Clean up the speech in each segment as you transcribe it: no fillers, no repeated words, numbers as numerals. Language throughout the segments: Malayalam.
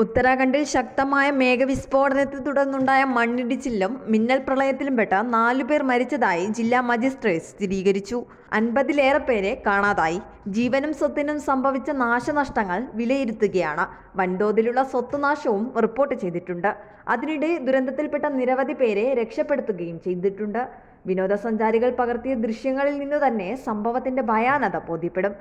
ഉത്തരാഖണ്ഡിൽ ശക്തമായ മേഘവിസ്ഫോടനത്തെ തുടർന്നുണ്ടായ മണ്ണിടിച്ചിലും മിന്നൽ പ്രളയത്തിലും പെട്ട 4 പേർ മരിച്ചതായി ജില്ലാ മജിസ്ട്രേറ്റ് സ്ഥിരീകരിച്ചു. 50-ലേറെ പേരെ കാണാതായി. ജീവനും സ്വത്തിനും സംഭവിച്ച നാശനഷ്ടങ്ങൾ വിലയിരുത്തുകയാണ്. വൻതോതിലുള്ള സ്വത്തുനാശവും റിപ്പോർട്ട് ചെയ്തിട്ടുണ്ട്. അതിനിടെ ദുരന്തത്തിൽപ്പെട്ട നിരവധി പേരെ രക്ഷപ്പെടുത്തുകയും ചെയ്തിട്ടുണ്ട്. വിനോദസഞ്ചാരികൾ പകർത്തിയ ദൃശ്യങ്ങളിൽ നിന്നു തന്നെ സംഭവത്തിന്റെ ഭയാനത ബോധ്യപ്പെടും.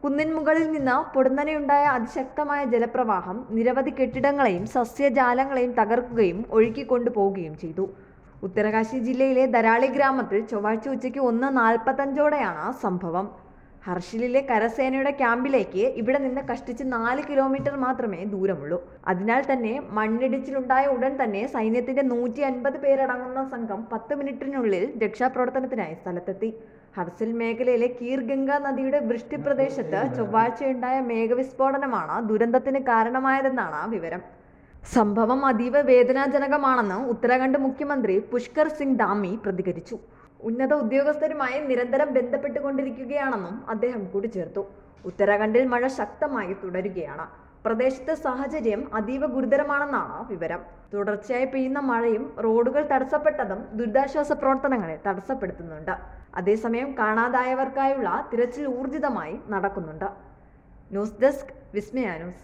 കുന്നിൻ മുകളിൽ നിന്ന് പൊടുന്നനെയുണ്ടായ അതിശക്തമായ ജലപ്രവാഹം നിരവധി കെട്ടിടങ്ങളെയും സസ്യജാലങ്ങളെയും തകർക്കുകയും ഒഴുക്കിക്കൊണ്ടുപോവുകയും ചെയ്തു. ഉത്തരകാശി ജില്ലയിലെ ദരാളി ഗ്രാമത്തിൽ ചൊവ്വാഴ്ച ഉച്ചയ്ക്ക് 1:45-ഓടെയാണ് സംഭവം. ഹർഷിലിലെ കരസേനയുടെ ക്യാമ്പിലേക്ക് ഇവിടെ നിന്ന് കഷ്ടിച്ച് 4 കിലോമീറ്റർ മാത്രമേ ദൂരമുള്ളൂ. അതിനാൽ തന്നെ മണ്ണിടിച്ചിലുണ്ടായ ഉടൻ തന്നെ സൈന്യത്തിന്റെ 150 പേരടങ്ങുന്ന സംഘം 10 മിനിറ്റിനുള്ളിൽ രക്ഷാപ്രവർത്തനത്തിനായി സ്ഥലത്തെത്തി. ഹർസിൽ മേഖലയിലെ കീർ ഗംഗ നദിയുടെ വൃഷ്ടിപ്രദേശത്ത് ചൊവ്വാഴ്ചയുണ്ടായ മേഘവിസ്ഫോടനമാണ് ദുരന്തത്തിന് കാരണമായതെന്നാണ് വിവരം. സംഭവം അതീവ വേദനാജനകമാണെന്ന് ഉത്തരാഖണ്ഡ് മുഖ്യമന്ത്രി പുഷ്കർ സിംഗ് ധാമി പ്രതികരിച്ചു. ഉന്നത ഉദ്യോഗസ്ഥരുമായി നിരന്തരം ബന്ധപ്പെട്ടുകൊണ്ടിരിക്കുകയാണെന്നും അദ്ദേഹം കൂട്ടിച്ചേർത്തു. ഉത്തരാഖണ്ഡിൽ മഴ ശക്തമായി തുടരുകയാണ്. പ്രദേശത്തെ സാഹചര്യം അതീവ ഗുരുതരമാണെന്നാണ് വിവരം. തുടർച്ചയായി പെയ്യുന്ന മഴയും റോഡുകൾ തടസ്സപ്പെട്ടതും ദുരിതാശ്വാസ പ്രവർത്തനങ്ങളെ തടസ്സപ്പെടുത്തുന്നുണ്ട്. അതേസമയം കാണാതായവർക്കായുള്ള തിരച്ചിൽ ഊർജിതമായി നടക്കുന്നുണ്ട്. ന്യൂസ് ഡെസ്ക് വിസ്മയ ന്യൂസ്.